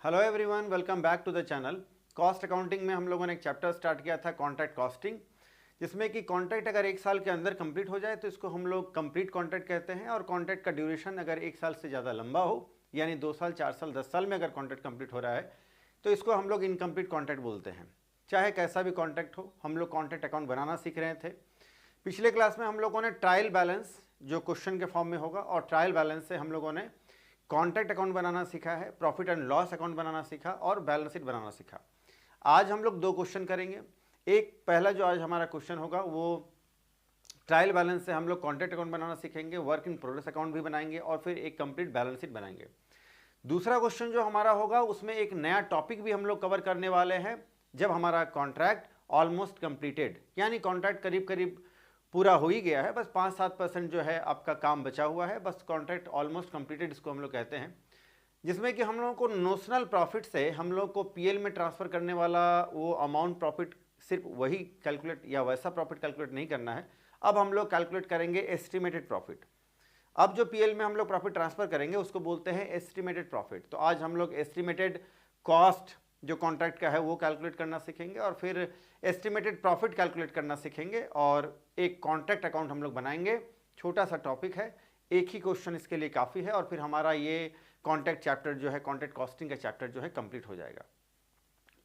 Hello everyone, welcome back to the channel. Cost accounting में हम लोगों ने एक चैप्टर स्टार्ट किया था कॉन्ट्रैक्ट कॉस्टिंग, जिसमें कि कॉन्ट्रैक्ट अगर एक साल के अंदर कंप्लीट हो जाए तो इसको हम लोग कंप्लीट कॉन्ट्रैक्ट कहते हैं, और कॉन्ट्रैक्ट का ड्यूरेशन अगर एक साल से ज़्यादा लंबा हो, यानी 2 साल 4 साल 10 साल में अगर कॉन्ट्रैक्ट कंप्लीट हो रहा है तो इसको हम लोग इनकम्प्लीट कॉन्ट्रैक्ट बोलते हैं। चाहे कैसा भी कॉन्ट्रैक्ट हो, हम लोग कॉन्ट्रैक्ट अकाउंट बनाना सीख रहे थे। पिछले क्लास में हम लोगों ने ट्रायल बैलेंस जो क्वेश्चन के फॉर्म में होगा, और ट्रायल बैलेंस से हम लोगों ने कॉन्ट्रैक्ट अकाउंट बनाना सीखा है, प्रॉफिट एंड लॉस अकाउंट बनाना सीखा और बैलेंस शीट बनाना सीखा। आज हम लोग 2 क्वेश्चन करेंगे। एक पहला जो आज हमारा क्वेश्चन होगा वो ट्रायल बैलेंस से हम लोग कॉन्ट्रैक्ट अकाउंट बनाना सीखेंगे, वर्क इन प्रोग्रेस अकाउंट भी बनाएंगे और फिर एक कंप्लीट बैलेंस शीट बनाएंगे। दूसरा क्वेश्चन जो हमारा होगा उसमें एक नया टॉपिक भी हम लोग कवर करने वाले हैं, जब हमारा कॉन्ट्रैक्ट ऑलमोस्ट कंप्लीटेड, यानी कॉन्ट्रैक्ट करीब करीब पूरा हो ही गया है, बस 5-7% जो है आपका काम बचा हुआ है, बस कॉन्ट्रैक्ट ऑलमोस्ट कंप्लीटेड इसको हम लोग कहते हैं, जिसमें कि हम लोगों को नोशनल प्रॉफिट से हम लोग को पीएल में ट्रांसफ़र करने वाला वो अमाउंट प्रॉफिट सिर्फ वही कैलकुलेट या वैसा प्रॉफिट कैलकुलेट नहीं करना है। अब हम लोग कैलकुलेट करेंगे एस्टिमेटेड प्रॉफिट। अब जो पीएल में हम लोग प्रॉफिट ट्रांसफ़र करेंगे उसको बोलते हैं एस्टिमेटेड प्रॉफिट। तो आज हम लोग एस्टिमेटेड कॉस्ट जो कॉन्ट्रैक्ट का है वो कैलकुलेट करना सीखेंगे, और फिर एस्टिमेटेड प्रॉफिट कैलकुलेट करना सीखेंगे, और एक कॉन्ट्रैक्ट अकाउंट हम लोग बनाएंगे। छोटा सा टॉपिक है, एक ही क्वेश्चन इसके लिए काफ़ी है, और फिर हमारा ये कॉन्ट्रैक्ट चैप्टर जो है, कॉन्ट्रैक्ट कॉस्टिंग का चैप्टर जो है कंप्लीट हो जाएगा।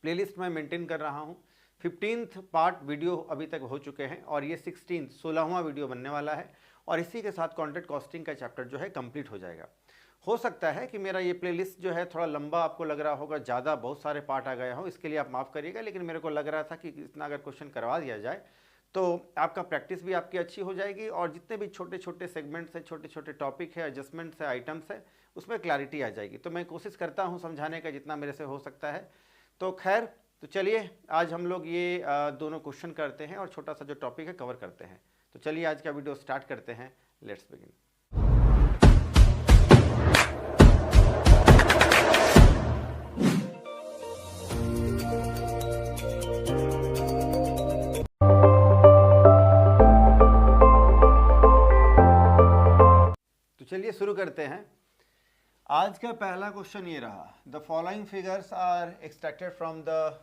प्लेलिस्ट मैं मेंटेन कर रहा हूँ। 15th पार्ट वीडियो अभी तक हो चुके हैं, और ये 16वां वीडियो बनने वाला है, और इसी के साथ कॉन्ट्रैक्ट कॉस्टिंग का चैप्टर जो है कंप्लीट हो जाएगा। हो सकता है कि मेरा ये प्लेलिस्ट जो है थोड़ा लंबा आपको लग रहा होगा, ज़्यादा बहुत सारे पार्ट आ गया हो, इसके लिए आप माफ़ करिएगा, लेकिन मेरे को लग रहा था कि इतना अगर क्वेश्चन करवा दिया जाए तो आपका प्रैक्टिस भी आपकी अच्छी हो जाएगी, और जितने भी छोटे छोटे सेगमेंट्स हैं, छोटे छोटे टॉपिक है, एडजस्टमेंट्स है, आइटम्स है, उसमें क्लैरिटी आ जाएगी। तो मैं कोशिश करता हूँ समझाने का जितना मेरे से हो सकता है। तो खैर, तो चलिए आज हम लोग ये दोनों क्वेश्चन करते हैं और छोटा सा जो टॉपिक है कवर करते हैं। तो चलिए आज का वीडियो स्टार्ट करते हैं। Let's begin. चलिए शुरू करते हैं। आज का पहला क्वेश्चन ये रहा, the following figures are extracted from the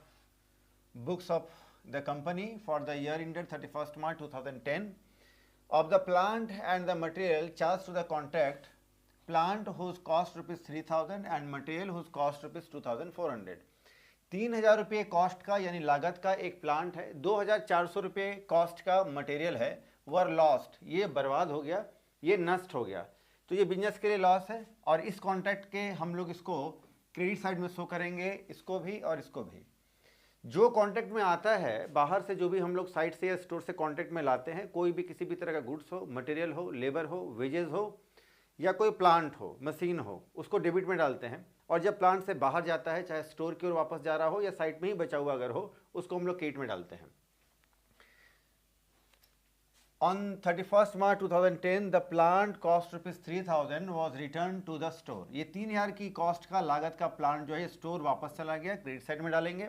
books of the company for the year ended 31 March 2010 of the plant and the material charge to the contract plant whose cost ₹3000 and material whose cost ₹2400। 3000 रुपये cost का यानी लागत का एक plant है, 2400 रुपये cost का material है, वर लॉस्ट, ये बर्बाद हो गया, ये नष्ट हो गया, तो ये बिजनेस के लिए लॉस है। और इस कॉन्ट्रैक्ट के हम लोग इसको क्रेडिट साइड में शो करेंगे, इसको भी और इसको भी। जो कॉन्ट्रैक्ट में आता है बाहर से, जो भी हम लोग साइट से या स्टोर से कॉन्ट्रैक्ट में लाते हैं, कोई भी किसी भी तरह का गुड्स हो, मटेरियल हो, लेबर हो, वेजेस हो, या कोई प्लांट हो, मशीन हो, उसको डेबिट में डालते हैं। और जब प्लांट से बाहर जाता है, चाहे स्टोर की ओर वापस जा रहा हो या साइट में ही बचा हुआ अगर हो, उसको हम लोग क्रेडिट में डालते हैं। On 31 March 2010, the plant cost ₹3000 was returned to the store। ये 3000 की कॉस्ट का लागत का प्लांट जो है स्टोर वापस चला गया, क्रेडिट साइड में डालेंगे।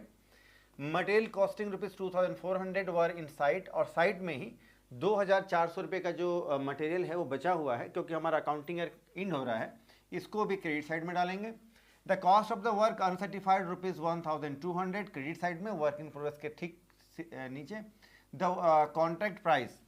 मटेरियल कॉस्टिंग ₹2400 वर इन साइट, और साइट में ही 2400 रुपये का जो मटेरियल है वो बचा हुआ है, क्योंकि हमारा अकाउंटिंग इन हो रहा है, इसको भी क्रेडिट साइड में डालेंगे। The cost of the work uncertified ₹1200 credit side में, वर्क इन प्रोग्रेस के ठीक नीचे। द कॉन्ट्रैक्ट प्राइस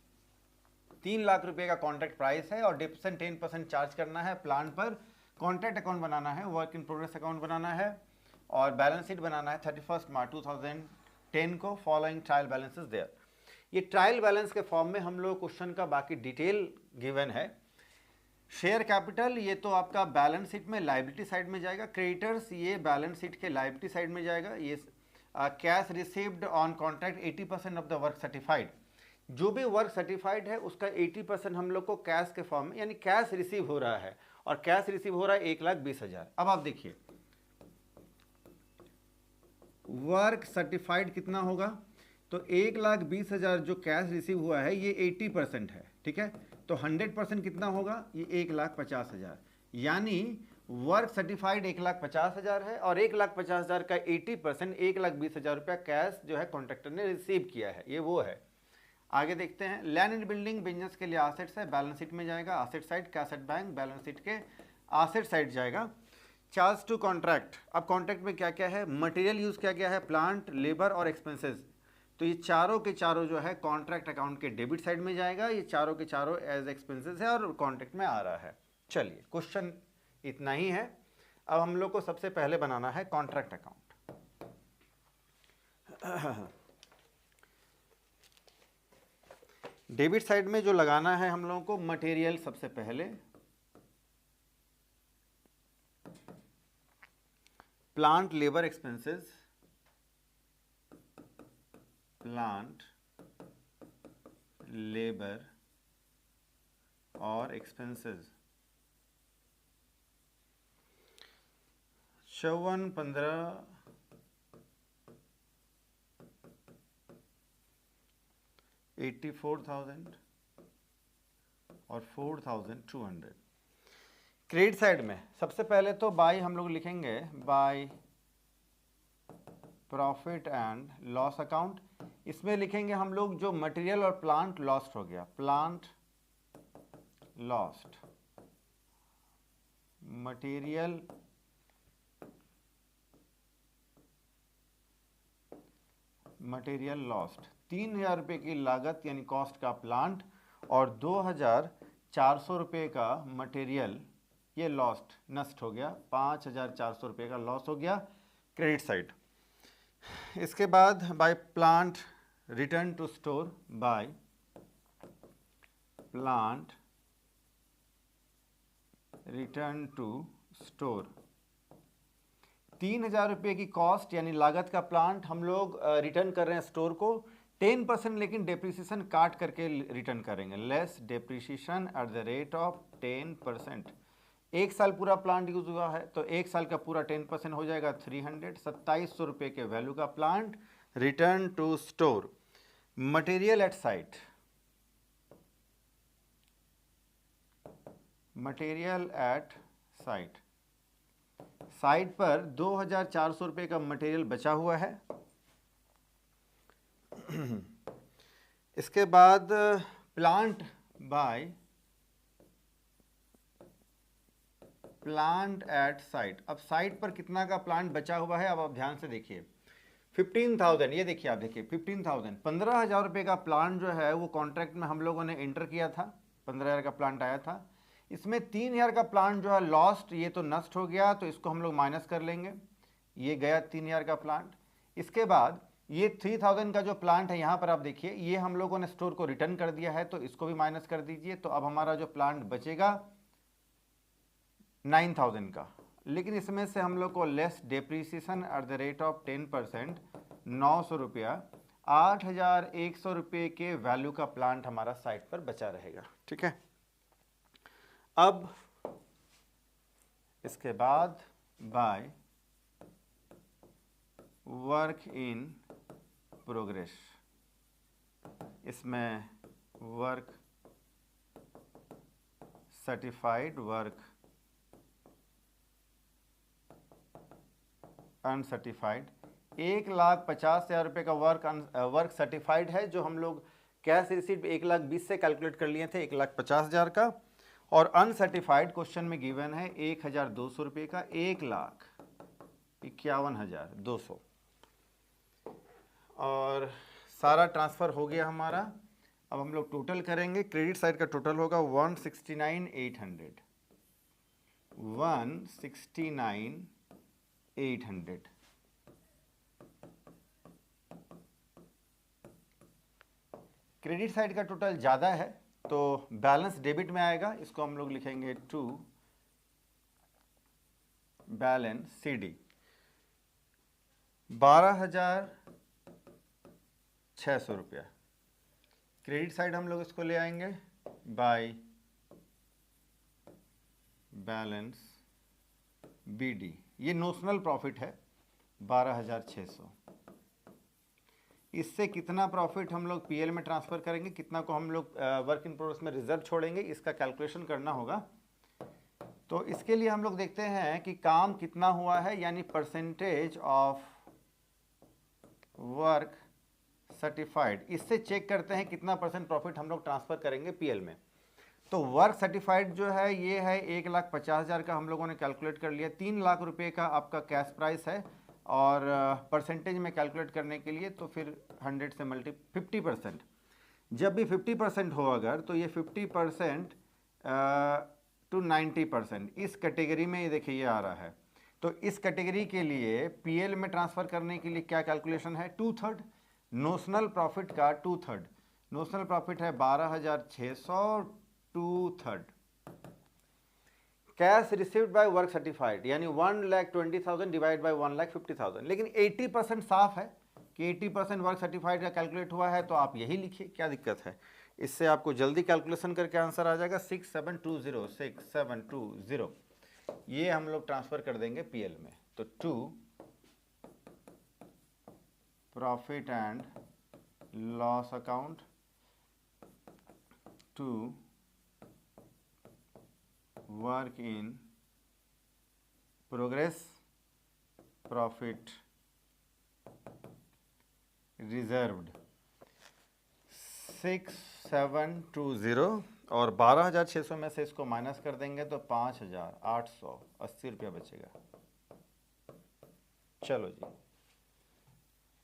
3 लाख रुपए का कॉन्ट्रैक्ट प्राइस है, और डिप्सन 10% चार्ज करना है प्लान पर। कॉन्ट्रैक्ट अकाउंट बनाना है, वर्क इन प्रोग्रेस अकाउंट बनाना है, और बैलेंस शीट बनाना है 31 March 2010 को। Following trial balances there. ये ट्रायल बैलेंस के फॉर्म में हम लोग क्वेश्चन का बाकी डिटेल गिवन है। शेयर कैपिटल ये तो आपका बैलेंस शीट में लाइबिलिटी साइड में जाएगा। क्रेडिटर्स ये बैलेंस शीट के लाइबिलिटी साइड में जाएगा। ये cash received on contract 80% of the work certified, जो भी वर्क सर्टिफाइड है उसका 80% हम लोग को कैश के फॉर्म में, यानी कैश रिसीव हो रहा है, और कैश रिसीव हो रहा है 1,20,000। अब आप देखिए वर्क सर्टिफाइड कितना होगा, तो 1,20,000 जो कैश रिसीव हुआ है ये 80% है, ठीक है। तो 100% कितना होगा, ये 1,50,000, यानी वर्क सर्टिफाइड 1,50,000 है, और 1,50,000 का 80% 1,20,000 रुपया कैश जो है कॉन्ट्रैक्टर ने रिसीव किया है, ये वो है। आगे देखते हैं, लैंड एंड बिल्डिंग बिजनेस के लिए एसेट्स है, बैलेंस शीट में जाएगा, asset side, cash at bank balance sheet के एसेट साइड जाएगा। Charge to contract. अब कॉन्ट्रैक्ट में क्या क्या है, मटेरियल यूज क्या क्या है, प्लांट, लेबर और एक्सपेंसेस। तो ये चारों के चारों जो है कॉन्ट्रैक्ट अकाउंट के डेबिट साइड में जाएगा, ये चारों के चारों एज एक्सपेंसेस है और कॉन्ट्रैक्ट में आ रहा है। चलिए क्वेश्चन इतना ही है। अब हम लोग को सबसे पहले बनाना है कॉन्ट्रैक्ट अकाउंट। डेबिट साइड में जो लगाना है हम लोगों को मटेरियल, सबसे पहले plant labour expenses, plant labour और एक्सपेंसेस 54, 15, 84,000 और 4,200। क्रेडिट साइड में सबसे पहले तो बाय हम लोग लिखेंगे by profit and loss account. इसमें लिखेंगे हम लोग जो मटेरियल और प्लांट लॉस्ट हो गया, प्लांट लॉस्ट, मटेरियल लॉस्ट, 3,000 रुपये की लागत यानी कॉस्ट का प्लांट और 2,400 रुपये का मटेरियल, ये लॉस्ट, नष्ट हो गया, 5,400 रुपये का लॉस हो गया क्रेडिट साइड। इसके बाद by plant return to store, by plant return to store, 3,000 रुपये की कॉस्ट यानी लागत का प्लांट हम लोग रिटर्न कर रहे हैं स्टोर को, 10% लेकिन डेप्रिसिएशन काट करके रिटर्न करेंगे, less depreciation at the rate of 10%। एक साल पूरा प्लांट यूज हुआ है तो एक साल का पूरा 10% हो जाएगा 300, 2700 रुपये के वैल्यू का plant return to store. Material at site, material at site, site पर 2,400 रुपये का मटेरियल बचा हुआ है। इसके बाद plant by plant at site. अब साइट पर कितना का प्लांट बचा हुआ है, अब आप ध्यान से देखिए, 15,000, ये देखिए, आप देखिए 15,000, 15,000 रुपये का प्लांट जो है वो कॉन्ट्रैक्ट में हम लोगों ने एंटर किया था, 15,000 का प्लांट आया था। इसमें 3,000 का प्लांट जो है लॉस्ट, ये तो नष्ट हो गया, तो इसको हम लोग माइनस कर लेंगे, ये गया 3,000 का प्लांट। इसके बाद ये 3,000 का जो प्लांट है यहाँ पर आप देखिए, ये हम लोगों ने स्टोर को रिटर्न कर दिया है, तो इसको भी माइनस कर दीजिए। तो अब हमारा जो प्लांट बचेगा 9,000 का, लेकिन इसमें से हम लोग को less depreciation at the rate of 10%, 900 रुपया, 8,100 रुपये के वैल्यू का प्लांट हमारा साइट पर बचा रहेगा। ठीक है, अब इसके बाद बाय वर्क इन प्रोग्रेस, इसमें वर्क सर्टिफाइड, वर्क अनसर्टिफाइड, 1,50,000 रुपये का वर्क सर्टिफाइड है, जो हम लोग कैश रिसीट 1,20,000 से कैलकुलेट कर लिए थे, 1,50,000 का, और अनसर्टिफाइड क्वेश्चन में गिवन है 1,200 रुपये का, 1,51,200। और सारा ट्रांसफ़र हो गया हमारा। अब हम लोग टोटल करेंगे, क्रेडिट साइड का टोटल होगा 169,800, 169,800। क्रेडिट साइड का टोटल ज़्यादा है तो बैलेंस डेबिट में आएगा, इसको हम लोग लिखेंगे टू बैलेंस CD, 12,600 रुपया। क्रेडिट साइड हम लोग इसको ले आएंगे बाय बैलेंस BD, ये नोशनल प्रॉफिट है 12,600। इससे कितना प्रॉफिट हम लोग PL में ट्रांसफ़र करेंगे, कितना को हम लोग वर्क इन प्रोग्रेस में रिजर्व छोड़ेंगे, इसका कैलकुलेशन करना होगा। तो इसके लिए हम लोग देखते हैं कि काम कितना हुआ है, यानी परसेंटेज ऑफ वर्क सर्टिफाइड, इससे चेक करते हैं कितना % प्रॉफिट हम लोग ट्रांसफ़र करेंगे PL में। तो वर्क सर्टिफाइड जो है ये है 1,50,000 का हम लोगों ने कैलकुलेट कर लिया। 3 लाख रुपए का आपका कैश प्राइस है, और परसेंटेज में कैलकुलेट करने के लिए तो फिर 100 से 50%। जब भी 50% हो अगर, तो ये 50% टू 90% इस कैटेगरी में, ये देखिए ये आ रहा है। तो इस कैटेगरी के लिए पीएल में ट्रांसफ़र करने के लिए क्या कैलकुलेशन है, 2/3 नोशनल प्रॉफिट का 2/3। नोशनल प्रॉफिट है 12,600, 2/3 cash received by work certified, यानी 1,20,000 डिवाइड बाय 1,50,000। लेकिन 80% साफ है कि 80% वर्क सर्टिफाइड का कैलकुलेट हुआ है, तो आप यही लिखिए, क्या दिक्कत है। इससे आपको जल्दी कैलकुलेशन करके आंसर आ जाएगा 6720। ये हम लोग ट्रांसफर कर देंगे पीएल में। तो to profit and loss account, to work in progress, profit reserved 6720, और 12,600 में से इसको माइनस कर देंगे तो 5,880 रुपया बचेगा। चलो जी,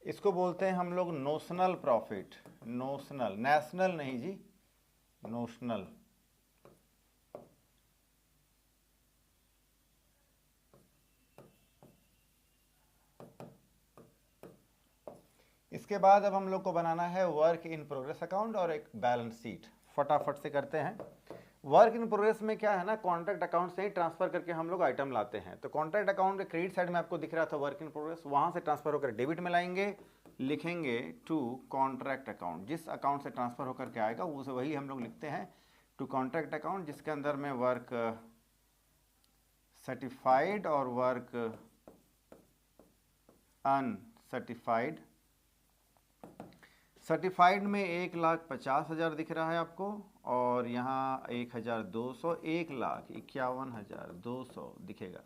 इसको बोलते हैं हम लोग नोशनल प्रॉफिट। नोशनल, नेशनल नहीं जी, नोशनल। इसके बाद अब हम लोग को बनाना है वर्क इन प्रोग्रेस अकाउंट और एक बैलेंस शीट। फटाफट से करते हैं। वर्क इन प्रोग्रेस में क्या है ना, कॉन्ट्रैक्ट अकाउंट से ही ट्रांसफर करके हम लोग आइटम लाते हैं। तो कॉन्ट्रैक्ट अकाउंट के क्रेडिट साइड में आपको दिख रहा था वर्क इन प्रोग्रेस, वहां से ट्रांसफर होकर डेबिट में लाएंगे, लिखेंगे टू कॉन्ट्रैक्ट अकाउंट। जिस अकाउंट से ट्रांसफर होकर के आएगा उसे वही हम लोग लिखते हैं टू कॉन्ट्रैक्ट अकाउंट, जिसके अंदर में वर्क सर्टिफाइड और वर्क अनसर्टिफाइड। सर्टिफाइड में 1,50,000 दिख रहा है आपको, और यहाँ 1,200, 1,51,200 दिखेगा।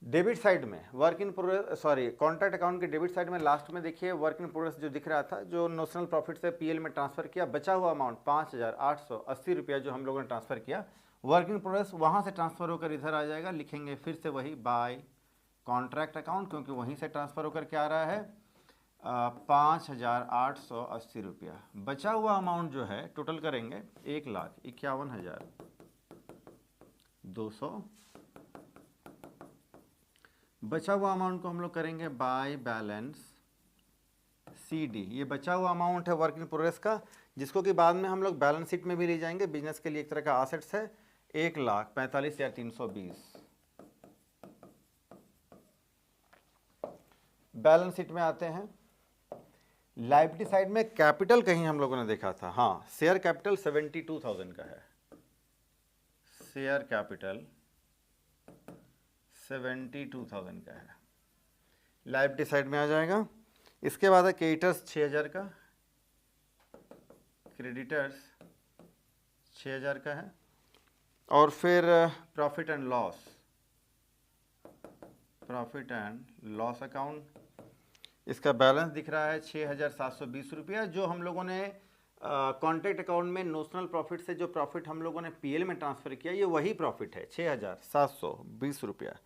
डेबिट साइड में work in progress, sorry contract account के डेबिट साइड में लास्ट में देखिए वर्क इन प्रोग्रेस जो दिख रहा था, जो नोशनल प्रॉफिट से पीएल में ट्रांसफर किया, बचा हुआ अमाउंट 5,880 रुपया जो हम लोगों ने ट्रांसफर किया, वर्क इन प्रोग्रेस वहाँ से ट्रांसफर होकर इधर आ जाएगा। लिखेंगे फिर से वही बाय कॉन्ट्रैक्ट अकाउंट, क्योंकि वहीं से ट्रांसफर होकर क्या आ रहा है 5,880 रुपया। बचा हुआ अमाउंट जो है टोटल करेंगे 1,51,200। बचा हुआ अमाउंट को हम लोग करेंगे बाय बैलेंस CD। ये बचा हुआ अमाउंट है वर्क इन प्रोग्रेस का, जिसको कि बाद में हम लोग बैलेंस शीट में भी ले जाएंगे। बिजनेस के लिए एक तरह का एसेट्स है। 1,45,320। बैलेंस शीट में आते हैं। लायबिलिटी साइड में कैपिटल कहीं हम लोगों ने देखा था, हाँ शेयर कैपिटल 72,000 का है। शेयर कैपिटल 72,000 का है, लायबिलिटी साइड में आ जाएगा। इसके बाद है क्रेडिटर्स 6,000 का, क्रेडिटर्स 6,000 का है। और फिर profit and loss, profit and loss account, इसका बैलेंस दिख रहा है 6,720 रुपया। जो हम लोगों ने कॉन्ट्रैक्ट अकाउंट में नोशनल प्रॉफिट से जो प्रॉफिट हम लोगों ने पीएल में ट्रांसफ़र किया, ये वही प्रॉफिट है 6,720 रुपया।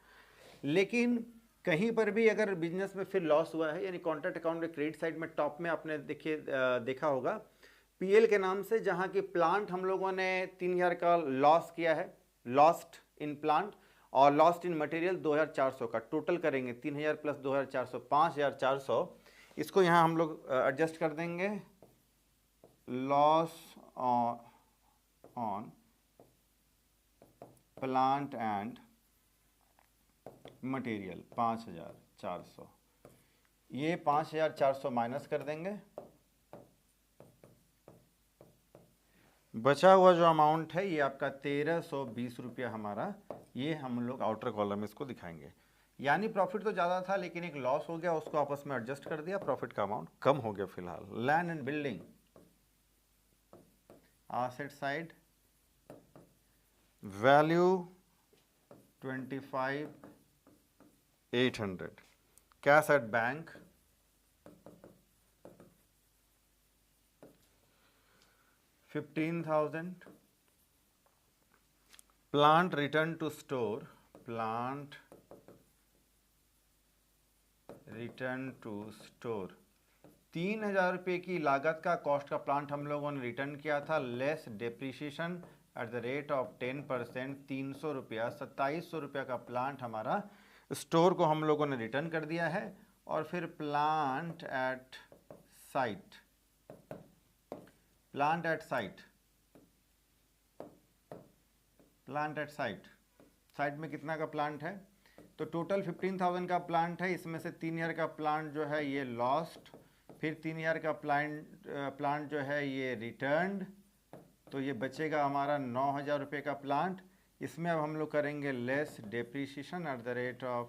लेकिन कहीं पर भी अगर बिजनेस में फिर लॉस हुआ है, यानी कॉन्ट्रैक्ट अकाउंट के क्रेडिट साइड में टॉप में आपने देखा होगा पीएल के नाम से, जहाँ की प्लांट हम लोगों ने 3,000 का लॉस किया है, लॉस्ट इन प्लांट, और लॉस्ट इन मटेरियल 2,400 का। टोटल करेंगे 3,000 प्लस 2,400, 5,400। इसको यहाँ हम लोग एडजस्ट कर देंगे। Loss on plant and material 5,400। ये 5,400 माइनस कर देंगे। बचा हुआ जो अमाउंट है ये आपका 1,320 रुपया हमारा, ये हम लोग आउटर कॉलम में इसको दिखाएंगे। यानी प्रॉफिट तो ज़्यादा था लेकिन एक लॉस हो गया, उसको आपस में एडजस्ट कर दिया, प्रॉफिट का अमाउंट कम हो गया फिलहाल। Land and building asset side, value 25,800। Cash at bank 15,000। Plant return to store, plant return to store 3,000 रुपये की लागत का कॉस्ट का प्लांट हम लोगों ने रिटर्न किया था, less depreciation at the rate of 10%, 300 रुपया, 2700 रुपया का प्लांट हमारा स्टोर को हम लोगों ने रिटर्न कर दिया है। और फिर plant at site, plant at site, plant at site, site में कितना का प्लांट है, तो टोटल 15,000 का प्लांट है, इसमें से 3 ईयर का प्लांट जो है ये लॉस्ट, फिर 3 ईयर का प्लांट जो है ये रिटर्न्ड, तो ये बचेगा हमारा 9,000 रुपये का प्लांट। इसमें अब हम लोग करेंगे less depreciation at the rate of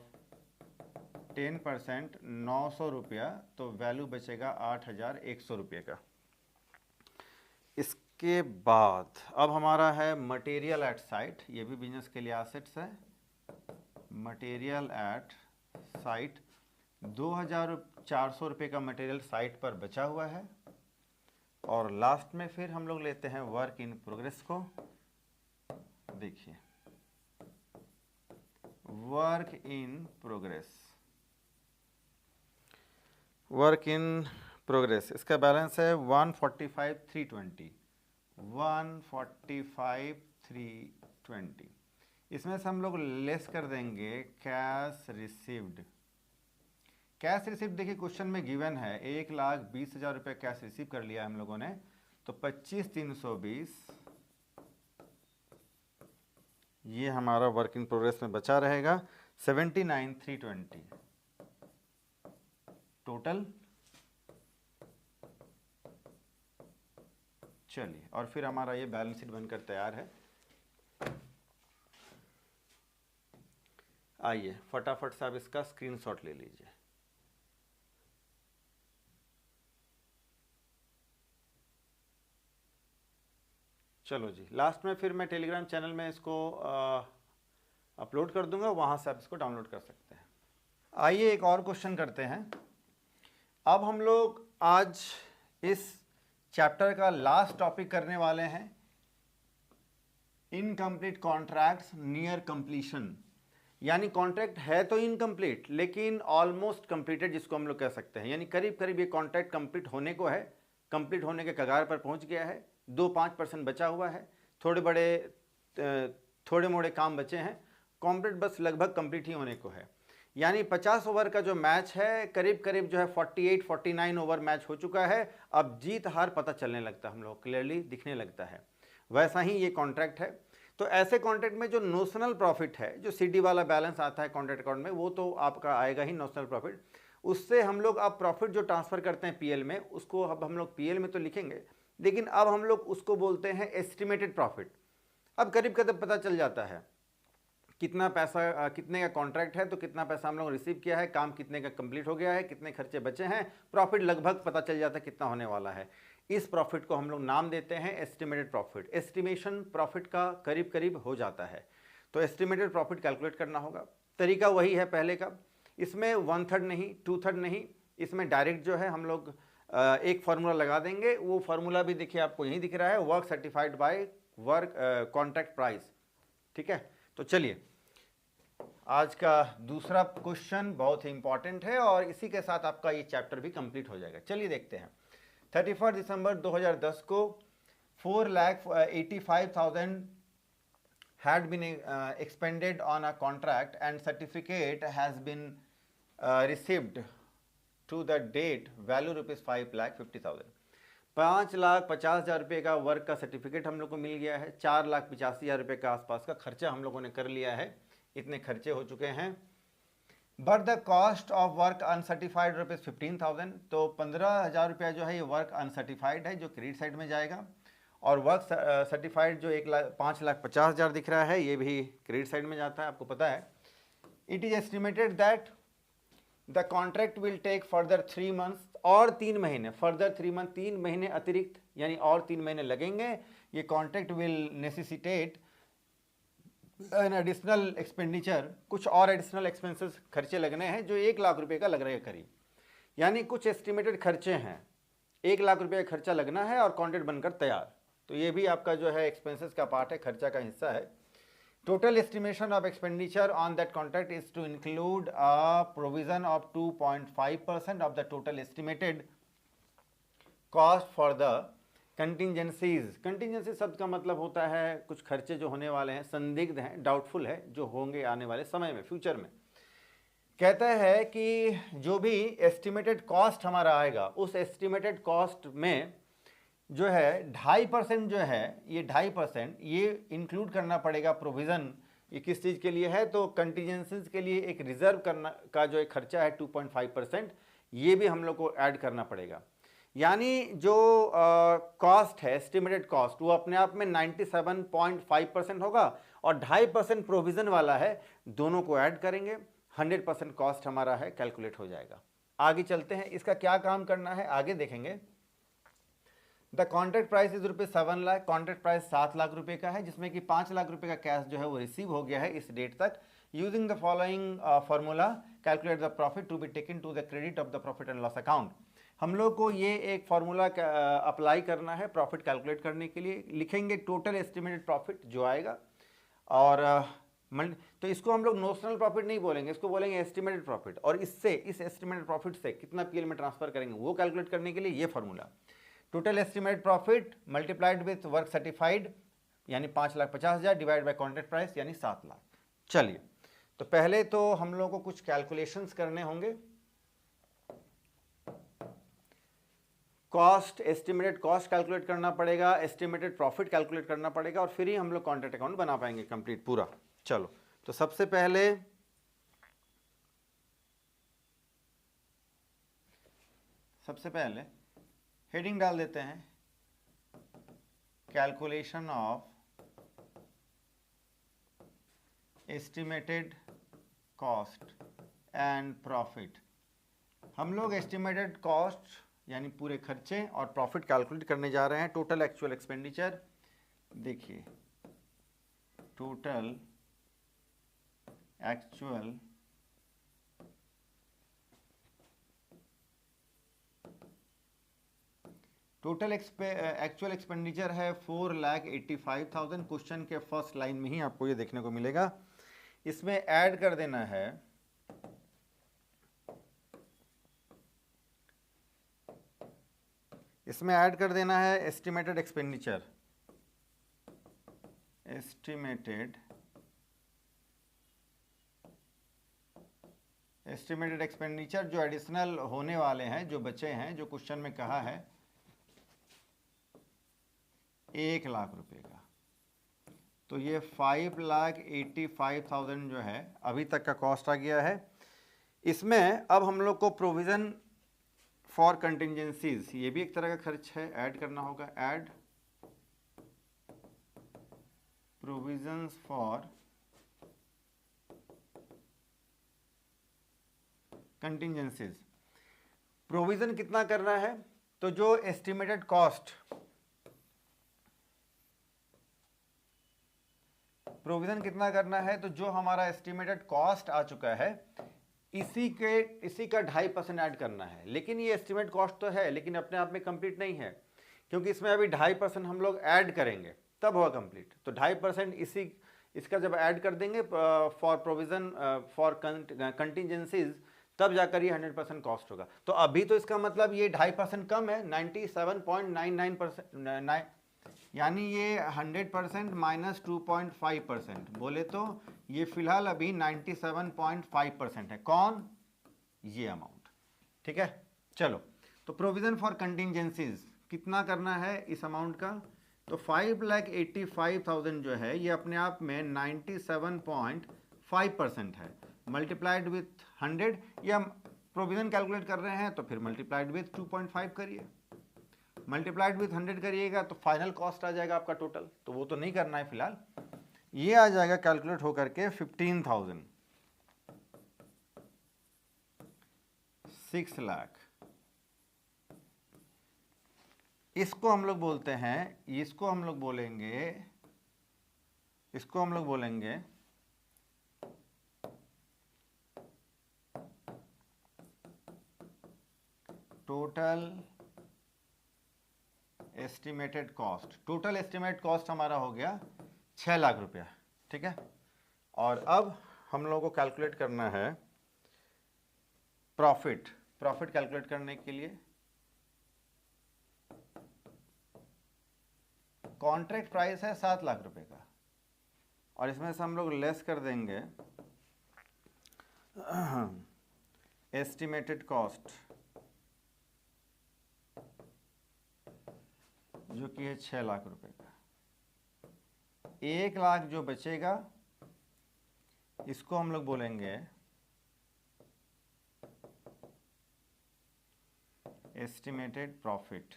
10%, 900 रुपया, तो वैल्यू बचेगा 8,100 रुपये का। इसके बाद अब हमारा है मटेरियल एट साइट, ये भी बिजनेस के लिए एसेट्स है। मटेरियल एट साइट 2,400 रुपये का मटेरियल साइट पर बचा हुआ है। और लास्ट में फिर हम लोग लेते हैं वर्क इन प्रोग्रेस को। देखिए work in progress, work in progress इसका बैलेंस है 145,320, 145,320। इसमें से हम लोग लेस कर देंगे कैश रिसीव्ड। कैश रिसीव्ड देखिए क्वेश्चन में गिवन है 1,20,000 रुपये कैश रिसीव कर लिया हम लोगों ने, तो 25,320 ये हमारा वर्क इन प्रोग्रेस में बचा रहेगा। 79,320 टोटल। चलिए, और फिर हमारा ये बैलेंस शीट बनकर तैयार है। आइए फटाफट से आप इसका स्क्रीनशॉट ले लीजिए। चलो जी, लास्ट में फिर मैं टेलीग्राम चैनल में इसको अपलोड कर दूंगा, वहाँ से आप इसको डाउनलोड कर सकते हैं। आइए एक और क्वेश्चन करते हैं। अब हम लोग आज इस चैप्टर का लास्ट टॉपिक करने वाले हैं, इनकम्प्लीट कॉन्ट्रैक्ट्स नियर कंप्लीशन। यानी कॉन्ट्रैक्ट है तो इनकम्प्लीट लेकिन ऑलमोस्ट कंप्लीटेड जिसको हम लोग कह सकते हैं, यानी करीब करीब ये कॉन्ट्रैक्ट कंप्लीट होने को है, कंप्लीट होने के कगार पर पहुंच गया है, 2-5% बचा हुआ है, थोड़े मोड़े काम बचे हैं, कॉम्प्लीट बस लगभग कंप्लीट ही होने को है। यानी 50 ओवर का जो मैच है करीब करीब जो है 48-49 ओवर मैच हो चुका है। अब जीत हार पता चलने लगता है, हम लोग क्लियरली दिखने लगता है। वैसा ही ये कॉन्ट्रैक्ट है। तो ऐसे कॉन्ट्रैक्ट में जो नोशनल प्रॉफिट है, जो सीडी वाला बैलेंस आता है कॉन्ट्रैक्ट अकाउंट में, वो तो आपका आएगा ही नोशनल प्रॉफिट। उससे हम लोग अब प्रॉफिट जो ट्रांसफ़र करते हैं पीएल में, उसको अब हम लोग पीएल में तो लिखेंगे, लेकिन अब हम लोग उसको बोलते हैं एस्टिमेटेड प्रॉफिट। अब करीब करीब पता चल जाता है कितना पैसा, कितने का कॉन्ट्रैक्ट है तो कितना पैसा हम लोग रिसीव किया है, काम कितने का कंप्लीट हो गया है, कितने खर्चे बचे हैं, प्रॉफिट लगभग पता चल जाता है कितना होने वाला है। इस प्रॉफिट को हम लोग नाम देते हैं एस्टिमेटेड प्रॉफिट। एस्टिमेशन प्रॉफिट का करीब करीब हो जाता है, तो एस्टिमेटेड प्रॉफिट कैलकुलेट करना होगा। तरीका वही है पहले का, इसमें 1/3 नहीं, 2/3 नहीं, इसमें डायरेक्ट जो है हम लोग एक फार्मूला लगा देंगे। वो फार्मूला भी देखिए आपको यहीं दिख रहा है, work certified by work contract price. ठीक है, तो चलिए आज का दूसरा क्वेश्चन बहुत ही इंपॉर्टेंट है और इसी के साथ आपका ये चैप्टर भी कंप्लीट हो जाएगा। चलिए देखते हैं। 31 दिसंबर 2010 को 4,85,000 had been expended on a contract and certificate has been received to the date value rupees 5,50,000। 5,50,000 रुपये का वर्क का सर्टिफिकेट हम लोग को मिल गया है, 4,85,000 रुपये का आसपास का खर्चा हम लोगों ने कर लिया है, इतने खर्चे हो चुके हैं। But the cost of work uncertified rupees 15,000, तो 15,000 रुपया जो है ये वर्क अनसर्टिफाइड है जो क्रेडिट साइड में जाएगा, और वर्क सर्टिफाइड जो 5,50,000 दिख रहा है ये भी क्रेडिट साइड में जाता है, आपको पता है। It is estimated that the contract will take further 3 months, और 3 महीने, फर्दर 3 मंथ, 3 महीने अतिरिक्त, यानी और 3 महीने लगेंगे। ये contract will necessitate an additional expenditure, कुछ और एडिशनल एक्सपेंसेस खर्चे लगने हैं जो 1,00,000 रुपये का लग रहा है करीब, यानी कुछ एस्टिमेटेड खर्चे हैं, 1,00,000 रुपये का खर्चा लगना है और कॉन्ट्रैक्ट बनकर तैयार। तो ये भी आपका जो है एक्सपेंसेस का पार्ट है, खर्चा का हिस्सा है। Total estimation of expenditure on that contract is to include a provision of 2.5% of the total estimated cost for the contingencies. contingency शब्द का मतलब होता है कुछ खर्चे जो होने वाले हैं, संदिग्ध हैं, डाउटफुल है, जो होंगे आने वाले समय में, फ्यूचर में। कहता है कि जो भी एस्टिमेटेड कॉस्ट हमारा आएगा उस एस्टिमेटेड कॉस्ट में जो है 2.5% जो है, ये 2.5% ये इंक्लूड करना पड़ेगा प्रोविज़न। ये किस चीज़ के लिए है? तो कंटीजेंसीज के लिए एक रिजर्व करना का जो एक खर्चा है 2.5%, ये भी हम लोग को ऐड करना पड़ेगा। यानी जो कॉस्ट है, एस्टिमेटेड कॉस्ट, वो अपने आप में 97.5% होगा और 2.5% प्रोविज़न वाला है, दोनों को ऐड करेंगे, 100% कॉस्ट हमारा है कैलकुलेट हो जाएगा। आगे चलते हैं, इसका क्या काम करना है आगे देखेंगे। The contract price is ₹7 lakh. Contract price 7 lakh रुपए का है, जिसमें कि 5 लाख रुपए का कैश जो है वो रिसीव हो गया है इस डेट तक। Using the following formula calculate the profit to be taken to the credit of the profit and loss account. हम लोग को ये एक फॉर्मूला अप्लाई करना है प्रॉफिट कैलकुलेट करने के लिए। लिखेंगे टोटल एस्टिमेटेड प्रॉफिट जो आएगा, और तो इसको हम लोग नोशनल प्रॉफिट नहीं बोलेंगे, इसको बोलेंगे एस्टिमेटेड प्रॉफिट। और इससे, इस एस्टिमेटेड प्रॉफिट से कितना पीएल में ट्रांसफर करेंगे वो कैलकुलेट करने के लिए ये formula. Total estimated profit multiplied with work certified यानी 5,50,000 डिवाइड बाय कॉन्ट्रैक्ट प्राइस यानी 7 लाख। चलिए, तो पहले तो हम लोगों को कुछ कैलकुलेशंस करने होंगे। कॉस्ट, एस्टिमेटेड कॉस्ट कैलकुलेट करना पड़ेगा, एस्टिमेटेड प्रॉफिट कैलकुलेट करना पड़ेगा, और फिर ही हम लोग कॉन्ट्रैक्ट अकाउंट बना पाएंगे कंप्लीट पूरा। चलो, तो सबसे पहले हेडिंग डाल देते हैं, calculation of estimated cost and profit. हम लोग एस्टिमेटेड कॉस्ट यानी पूरे खर्चे और प्रॉफिट कैलकुलेट करने जा रहे हैं। टोटल एक्चुअल एक्सपेंडिचर, देखिए टोटल एक्चुअल एक्सपेंडिचर है 4,85,000। क्वेश्चन के फर्स्ट लाइन में ही आपको ये देखने को मिलेगा। इसमें ऐड कर देना है एस्टिमेटेड एक्सपेंडिचर, एस्टिमेटेड एक्सपेंडिचर जो एडिशनल होने वाले हैं, जो बचे हैं, जो क्वेश्चन में कहा है 1 लाख रुपए का। तो ये 5,85,000 जो है अभी तक का कॉस्ट आ गया है। इसमें अब हम लोग को प्रोविज़न फॉर कंटिजेंसीज, ये भी एक तरह का खर्च है, ऐड करना होगा। Add provisions for contingencies. Provision कितना करना है? तो जो एस्टिमेटेड कॉस्ट, प्रोविजन कितना करना है? तो जो हमारा एस्टिमेटेड कॉस्ट आ चुका है इसी का 2.5% ऐड करना है। लेकिन ये एस्टिमेट कॉस्ट तो है, लेकिन अपने आप में कंप्लीट नहीं है, क्योंकि इसमें अभी 2.5% हम लोग ऐड करेंगे तब होगा कंप्लीट। तो 2.5% इसका जब ऐड कर देंगे फॉर प्रोविजन फॉर कंटिजेंसीज, तब जाकर ये 100% कॉस्ट होगा। तो अभी तो इसका मतलब ये 2.5% कम है, 97.99%, यानी ये 100% माइनस 2.5%। बोले तो ये फिलहाल अभी 97.5% है। कौन? ये अमाउंट। ठीक है, चलो, तो प्रोविजन फॉर कंटिजेंसीज कितना करना है इस अमाउंट का? तो 5,85,000 जो है ये अपने आप में 97.5% है, मल्टीप्लाइड विथ 100। ये हम प्रोविजन कैलकुलेट कर रहे हैं तो फिर मल्टीप्लाइड विथ 2.5 करिए, मल्टीप्लाइड विथ 100 करिएगा तो फाइनल कॉस्ट आ जाएगा आपका टोटल। तो वो तो नहीं करना है फिलहाल, ये आ जाएगा कैलकुलेट होकर के 15,000, 6 लाख। इसको हम लोग बोलते हैं, इसको हम लोग बोलेंगे total estimated cost. Total estimated cost हमारा हो गया 6 लाख रुपया। ठीक है, और अब हम लोगों को कैलकुलेट करना है प्रॉफिट। प्रॉफिट कैलकुलेट करने के लिए कॉन्ट्रैक्ट प्राइस है 7 लाख रुपए का, और इसमें से हम लोग लेस कर देंगे एस्टिमेटेड कॉस्ट जो कि है 6 लाख रुपए का। 1 लाख जो बचेगा इसको हम लोग बोलेंगे एस्टिमेटेड प्रॉफिट।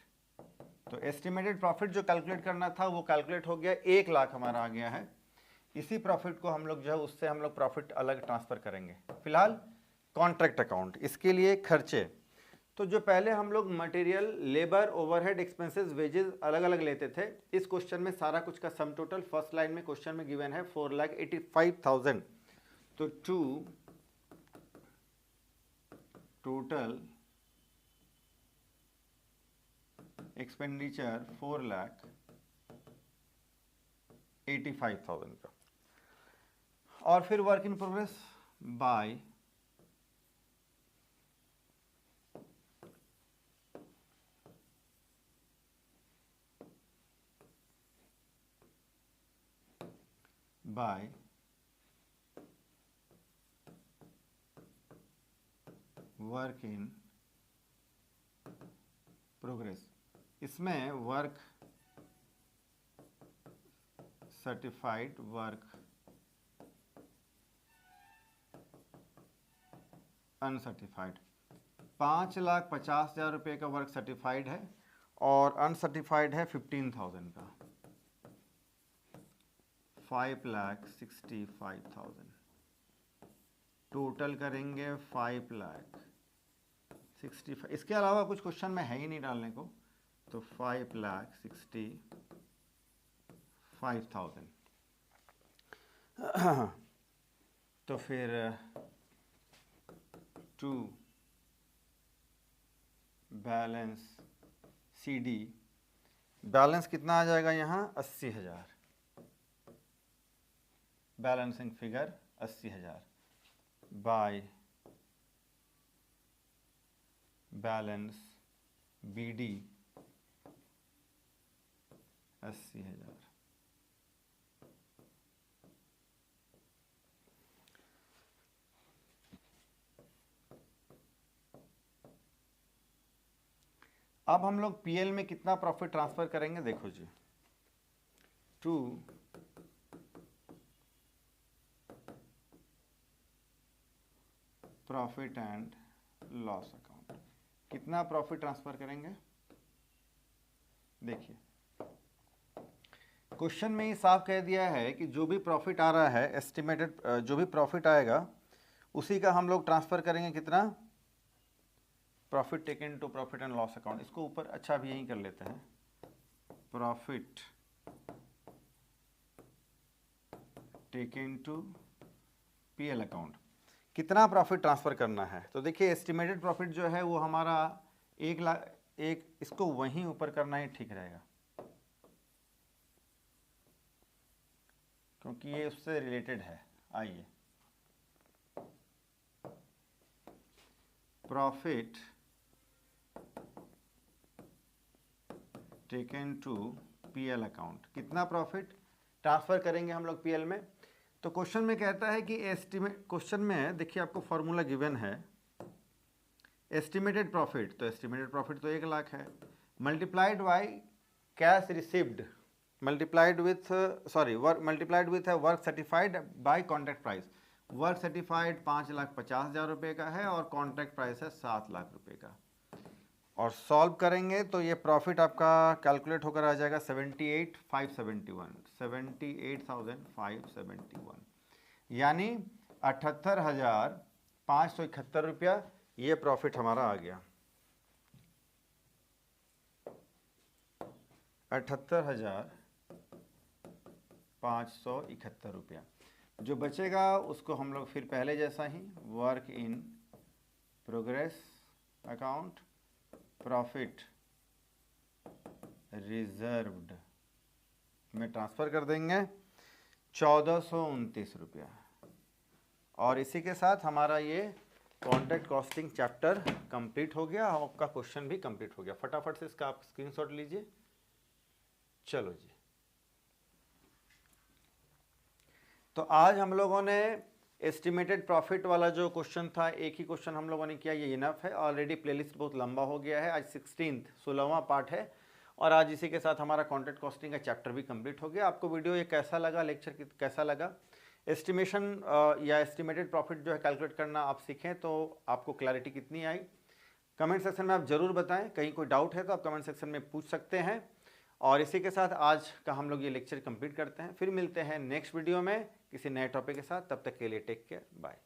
तो एस्टिमेटेड प्रॉफिट जो कैलकुलेट करना था वो कैलकुलेट हो गया, 1 लाख हमारा आ गया है। इसी प्रॉफिट को हम लोग जो है उससे हम लोग प्रॉफिट अलग ट्रांसफर करेंगे। फिलहाल कॉन्ट्रैक्ट अकाउंट, इसके लिए खर्चे। तो जो पहले हम लोग material, labour, overhead expenses, wages अलग अलग लेते थे, इस क्वेश्चन में सारा कुछ का सम टोटल फर्स्ट लाइन में क्वेश्चन में गिवन है 4,85,000। तो टू टोटल एक्सपेंडिचर 4,85,000 का। और फिर work in progress by work in progress. इसमें वर्क सर्टिफाइड, वर्क अनसर्टिफाइड। 5,50,000 रुपये का वर्क सर्टिफाइड है और अनसर्टिफाइड है 15,000 का, 5,65,000। टोटल करेंगे 5,65,000। इसके अलावा कुछ क्वेश्चन में है ही नहीं डालने को, तो 5,65,000। तो फिर टू बैलेंस CD, बैलेंस कितना आ जाएगा यहाँ 80,000, balancing figure 80,000 by balance BD 80,000। अब हम लोग PL में कितना प्रॉफिट ट्रांसफर करेंगे, देखो जी। To profit and loss account कितना प्रॉफिट ट्रांसफर करेंगे, देखिए क्वेश्चन में ही साफ कह दिया है कि जो भी प्रॉफिट आ रहा है एस्टिमेटेड, जो भी प्रॉफिट आएगा उसी का हम लोग ट्रांसफर करेंगे कितना, profit taken to profit and loss account. इसको ऊपर अच्छा भी यही कर लेते हैं, profit taken to PL account. कितना प्रॉफिट ट्रांसफर करना है, तो देखिए एस्टिमेटेड प्रॉफिट जो है वो हमारा 1 लाख, इसको वहीं ऊपर करना ही ठीक रहेगा क्योंकि ये उससे रिलेटेड है। आइए, profit taken to PL account, कितना प्रॉफिट ट्रांसफर करेंगे हम लोग PL में। तो क्वेश्चन में कहता है कि एस्टिमेट, क्वेश्चन में देखिए आपको फॉर्मूला गिवन है एस्टिमेटेड प्रॉफिट, तो एस्टिमेटेड प्रॉफिट तो 1 लाख है, multiplied by cash received, multiplied with multiplied with है work certified by contract price. Work certified 5,50,000 रुपये का है और कॉन्ट्रैक्ट प्राइस है 7 लाख रुपये का। और सॉल्व करेंगे तो ये प्रॉफिट आपका कैलकुलेट होकर आ जाएगा 78,571, यानी 78,571 रुपया ये प्रॉफिट हमारा आ गया। 78,571 रुपया। जो बचेगा उसको हम लोग फिर पहले जैसा ही work in progress account, profit reserved में ट्रांसफ़र कर देंगे 1,429 रुपया। और इसी के साथ हमारा ये कॉन्ट्रैक्ट कॉस्टिंग चैप्टर कंप्लीट हो गया, आपका क्वेश्चन भी कंप्लीट हो गया। फटाफट से इसका आप स्क्रीनशॉट लीजिए। चलो जी, तो आज हम लोगों ने एस्टिमेटेड प्रॉफिट वाला जो क्वेश्चन था, एक ही क्वेश्चन हम लोगों ने किया, ये इनफ है। ऑलरेडी प्लेलिस्ट बहुत लंबा हो गया है। आज 16वां पार्ट है और आज इसी के साथ हमारा कॉन्ट्रैक्ट कॉस्टिंग का चैप्टर भी कंप्लीट हो गया। आपको वीडियो ये कैसा लगा, लेक्चर कैसा लगा, एस्टिमेशन या एस्टिमेटेड प्रॉफिट जो है कैलकुलेट करना आप सीखें तो आपको क्लैरिटी कितनी आई, कमेंट सेक्शन में आप ज़रूर बताएं। कहीं कोई डाउट है तो आप कमेंट सेक्शन में पूछ सकते हैं। और इसी के साथ आज का हम लोग ये लेक्चर कंप्लीट करते हैं। फिर मिलते हैं नेक्स्ट वीडियो में किसी नए टॉपिक के साथ। तब तक के लिए टेक केयर, बाय।